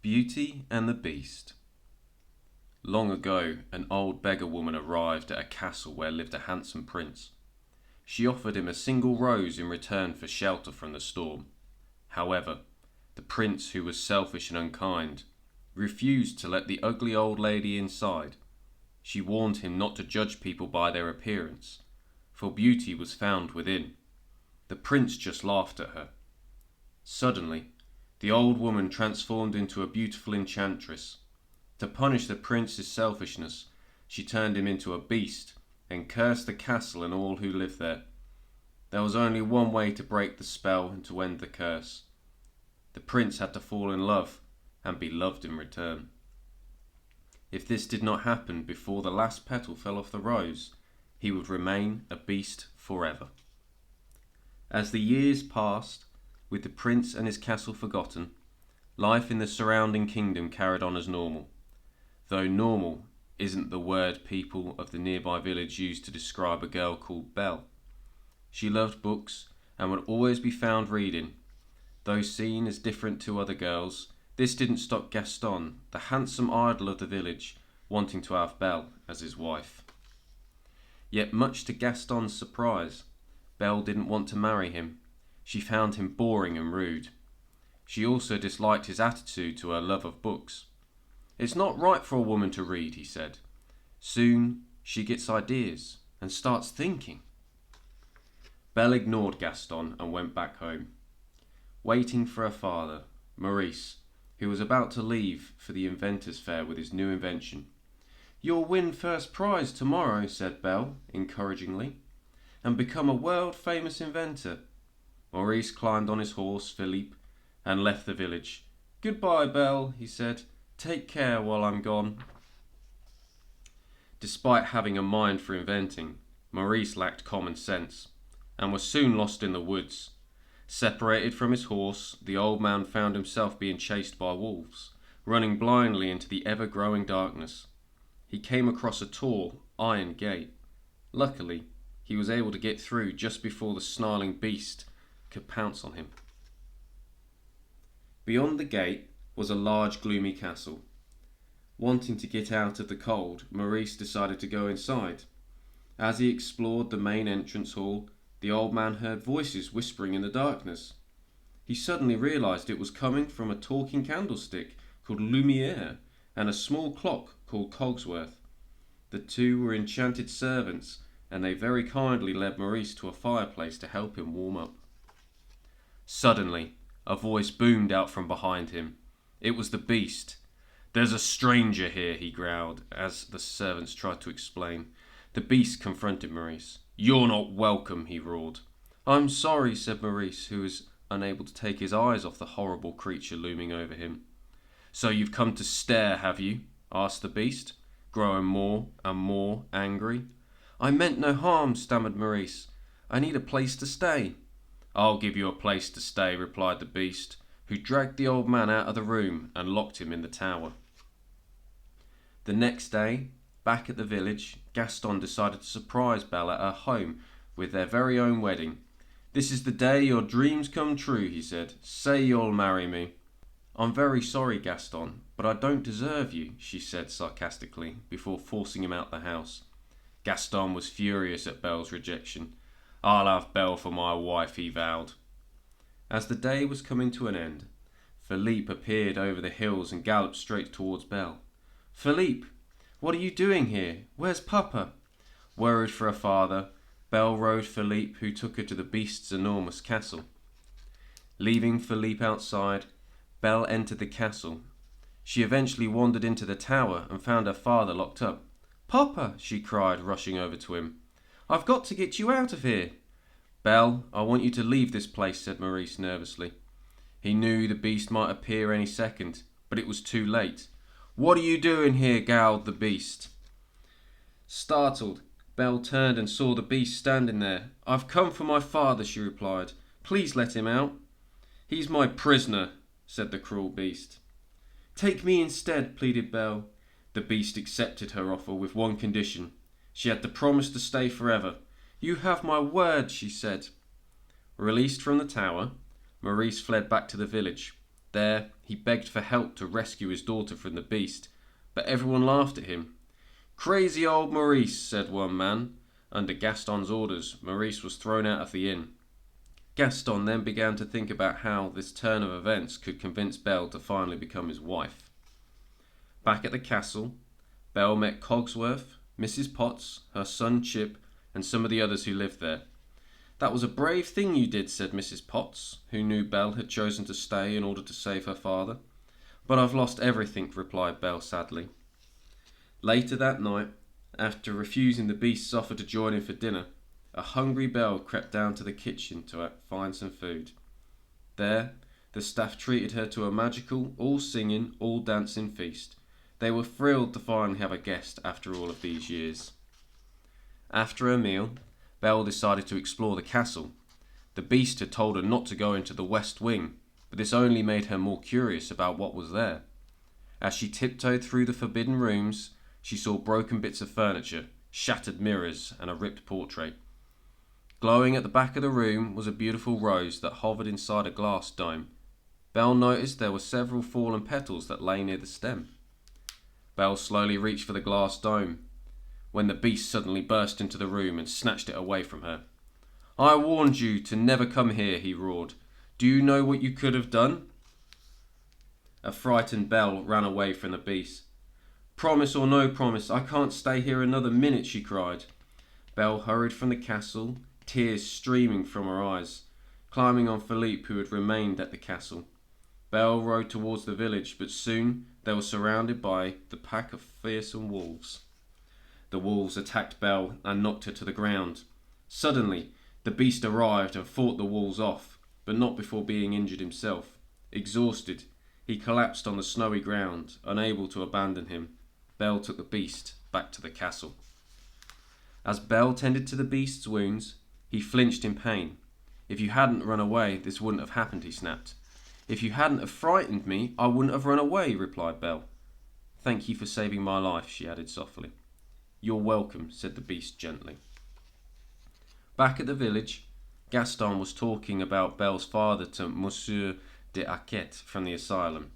Beauty and the Beast. Long ago, an old beggar woman arrived at a castle where lived a handsome prince. She offered him a single rose in return for shelter from the storm. However, the prince, who was selfish and unkind, refused to let the ugly old lady inside. She warned him not to judge people by their appearance, for beauty was found within. The prince just laughed at her. Suddenly, the old woman transformed into a beautiful enchantress. To punish the prince's selfishness, she turned him into a beast and cursed the castle and all who lived there. There was only one way to break the spell and to end the curse. The prince had to fall in love and be loved in return. If this did not happen before the last petal fell off the rose, he would remain a beast forever. As the years passed, with the prince and his castle forgotten, life in the surrounding kingdom carried on as normal. Though normal isn't the word people of the nearby village used to describe a girl called Belle. She loved books and would always be found reading. Though seen as different to other girls, this didn't stop Gaston, the handsome idol of the village, wanting to have Belle as his wife. Yet much to Gaston's surprise, Belle didn't want to marry him. She found him boring and rude. She also disliked his attitude to her love of books. "It's not right for a woman to read," he said. "Soon she gets ideas and starts thinking." Belle ignored Gaston and went back home. Waiting for her father, Maurice, who was about to leave for the inventors' fair with his new invention. "You'll win first prize tomorrow," said Belle encouragingly, "and become a world-famous inventor." Maurice climbed on his horse, Philippe, and left the village. "Goodbye, Belle," he said. "Take care while I'm gone." Despite having a mind for inventing, Maurice lacked common sense, and was soon lost in the woods. Separated from his horse, the old man found himself being chased by wolves, running blindly into the ever-growing darkness. He came across a tall, iron gate. Luckily, he was able to get through just before the snarling beast could pounce on him. Beyond the gate was a large, gloomy castle. Wanting to get out of the cold, Maurice decided to go inside. As he explored the main entrance hall, the old man heard voices whispering in the darkness. He suddenly realized it was coming from a talking candlestick called Lumiere and a small clock called Cogsworth. The two were enchanted servants, and they very kindly led Maurice to a fireplace to help him warm up. Suddenly, a voice boomed out from behind him. It was the beast. "There's a stranger here," he growled, as the servants tried to explain. The beast confronted Maurice. "You're not welcome," he roared. "I'm sorry," said Maurice, who was unable to take his eyes off the horrible creature looming over him. "So you've come to stare, have you?" asked the beast, growing more and more angry. "I meant no harm," stammered Maurice. "I need a place to stay." "I'll give you a place to stay," replied the beast, who dragged the old man out of the room and locked him in the tower. The next day, back at the village, Gaston decided to surprise Belle at her home with their very own wedding. "This is the day your dreams come true," he said. "Say you'll marry me." "I'm very sorry, Gaston, but I don't deserve you," she said sarcastically, before forcing him out the house. Gaston was furious at Belle's rejection. "I'll have Belle for my wife," he vowed. As the day was coming to an end, Philippe appeared over the hills and galloped straight towards Belle. "Philippe, what are you doing here? Where's Papa?" Worried for her father, Belle rode Philippe, who took her to the beast's enormous castle. Leaving Philippe outside, Belle entered the castle. She eventually wandered into the tower and found her father locked up. "Papa," she cried, rushing over to him. "I've got to get you out of here." "Belle, I want you to leave this place," said Maurice nervously. He knew the beast might appear any second, but it was too late. "What are you doing here?" growled the beast. Startled, Belle turned and saw the beast standing there. "I've come for my father," she replied. "Please let him out." "He's my prisoner," said the cruel beast. "Take me instead," pleaded Belle. The beast accepted her offer with one condition. She had to promise to stay forever. "You have my word," she said. Released from the tower, Maurice fled back to the village. There, he begged for help to rescue his daughter from the beast, but everyone laughed at him. "Crazy old Maurice," said one man. Under Gaston's orders, Maurice was thrown out of the inn. Gaston then began to think about how this turn of events could convince Belle to finally become his wife. Back at the castle, Belle met Cogsworth, Mrs. Potts, her son Chip, and some of the others who lived there. "That was a brave thing you did," said Mrs. Potts, who knew Belle had chosen to stay in order to save her father. "But I've lost everything," replied Belle sadly. Later that night, after refusing the beast's offer to join him for dinner, a hungry Belle crept down to the kitchen to find some food. There, the staff treated her to a magical, all-singing, all-dancing feast. They were thrilled to finally have a guest after all of these years. After her meal, Belle decided to explore the castle. The beast had told her not to go into the west wing, but this only made her more curious about what was there. As she tiptoed through the forbidden rooms, she saw broken bits of furniture, shattered mirrors, and a ripped portrait. Glowing at the back of the room was a beautiful rose that hovered inside a glass dome. Belle noticed there were several fallen petals that lay near the stem. Belle slowly reached for the glass dome, when the beast suddenly burst into the room and snatched it away from her. "I warned you to never come here," he roared. "Do you know what you could have done?" A frightened Belle ran away from the beast. "Promise or no promise, I can't stay here another minute," she cried. Belle hurried from the castle, tears streaming from her eyes, climbing on Philippe, who had remained at the castle. Belle rode towards the village, but soon they were surrounded by the pack of fearsome wolves. The wolves attacked Belle and knocked her to the ground. Suddenly, the beast arrived and fought the wolves off, but not before being injured himself. Exhausted, he collapsed on the snowy ground, unable to abandon him. Belle took the beast back to the castle. As Belle tended to the beast's wounds, he flinched in pain. "If you hadn't run away, this wouldn't have happened," he snapped. "If you hadn't have frightened me, I wouldn't have run away," replied Belle. "Thank you for saving my life," she added softly. "You're welcome," said the beast gently. Back at the village, Gaston was talking about Belle's father to Monsieur de Haquet from the asylum.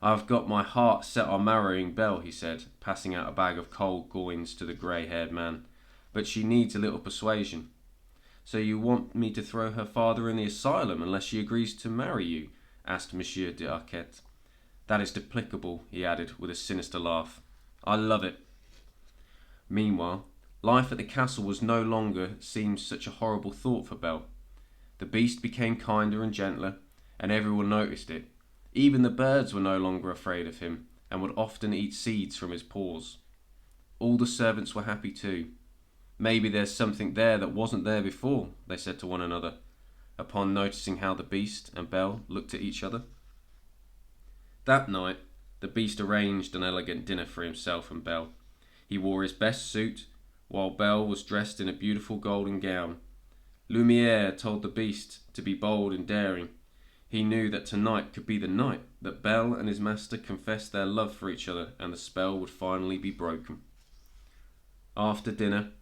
"I've got my heart set on marrying Belle," he said, passing out a bag of cold coins to the grey-haired man. "But she needs a little persuasion." "So you want me to throw her father in the asylum unless she agrees to marry you?" asked Monsieur de Haquet. "That is despicable," he added with a sinister laugh. "I love it." Meanwhile, life at the castle was no longer seemed such a horrible thought for Belle. The beast became kinder and gentler, and everyone noticed it. Even the birds were no longer afraid of him, and would often eat seeds from his paws. All the servants were happy too. "Maybe there's something there that wasn't there before," they said to one another, upon noticing how the beast and Belle looked at each other. That night, the beast arranged an elegant dinner for himself and Belle. He wore his best suit, while Belle was dressed in a beautiful golden gown. Lumiere told the beast to be bold and daring. He knew that tonight could be the night that Belle and his master confessed their love for each other and the spell would finally be broken. After dinner,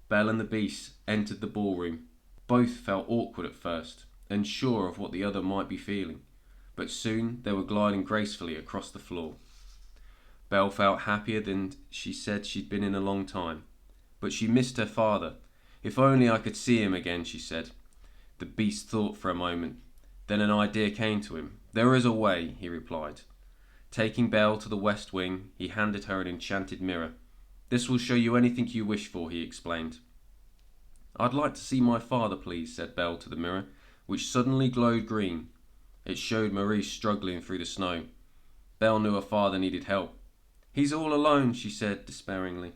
Belle and the beast entered the ballroom. Both felt awkward at first, unsure of what the other might be feeling, but soon they were gliding gracefully across the floor. Belle felt happier than she said she'd been in a long time, but she missed her father. "If only I could see him again," she said. The beast thought for a moment. Then an idea came to him. "There is a way," he replied. Taking Belle to the west wing, he handed her an enchanted mirror. "This will show you anything you wish for," he explained. "I'd like to see my father, please," said Belle to the mirror, which suddenly glowed green. It showed Maurice struggling through the snow. Belle knew her father needed help. "He's all alone," she said despairingly.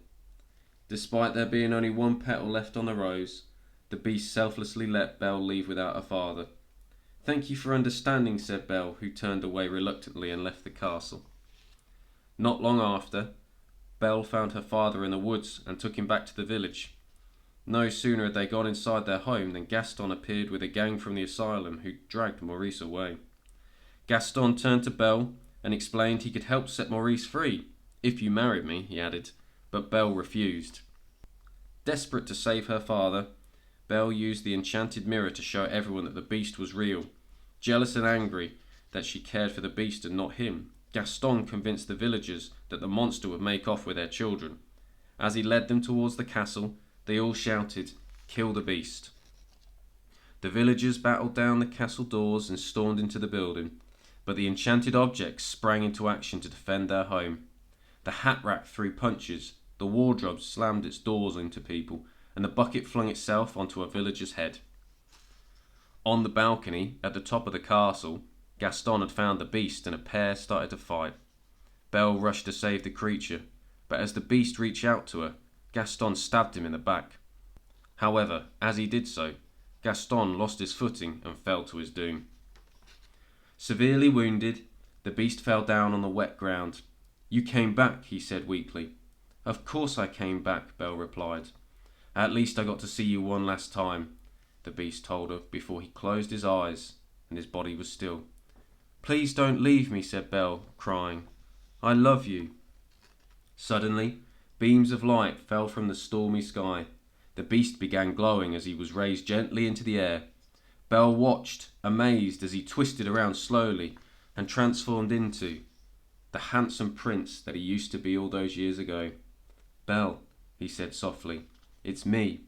Despite there being only one petal left on the rose, the beast selflessly let Belle leave without her father. "Thank you for understanding," said Belle, who turned away reluctantly and left the castle. Not long after, Belle found her father in the woods and took him back to the village. No sooner had they gone inside their home than Gaston appeared with a gang from the asylum who dragged Maurice away. Gaston turned to Belle and explained he could help set Maurice free. "If you married me," he added, but Belle refused. Desperate to save her father, Belle used the enchanted mirror to show everyone that the beast was real. Jealous and angry, that she cared for the beast and not him, Gaston convinced the villagers that the monster would make off with their children. As he led them towards the castle, they all shouted, "Kill the beast." The villagers battled down the castle doors and stormed into the building, but the enchanted objects sprang into action to defend their home. The hat rack threw punches, the wardrobe slammed its doors into people, and the bucket flung itself onto a villager's head. On the balcony, at the top of the castle, Gaston had found the beast and a pair started to fight. Belle rushed to save the creature, but as the beast reached out to her, Gaston stabbed him in the back. However, as he did so, Gaston lost his footing and fell to his doom. Severely wounded, the beast fell down on the wet ground. "You came back," he said weakly. "Of course I came back," Belle replied. "At least I got to see you one last time," the beast told her before he closed his eyes and his body was still. "Please don't leave me," said Belle, crying. "I love you." Suddenly, beams of light fell from the stormy sky. The beast began glowing as he was raised gently into the air. Belle watched, amazed, as he twisted around slowly and transformed into the handsome prince that he used to be all those years ago. "Belle," he said softly, "it's me."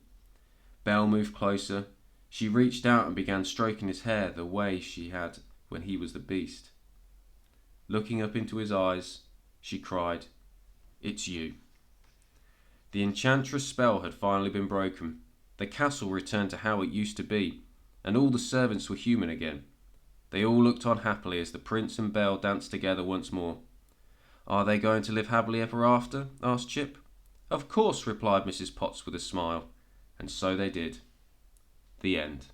Belle moved closer. She reached out and began stroking his hair the way she had when he was the beast. Looking up into his eyes, she cried, "It's you." The enchantress' spell had finally been broken. The castle returned to how it used to be, and all the servants were human again. They all looked on happily as the prince and Belle danced together once more. "Are they going to live happily ever after?" asked Chip. "Of course," replied Mrs. Potts with a smile, and so they did. The end.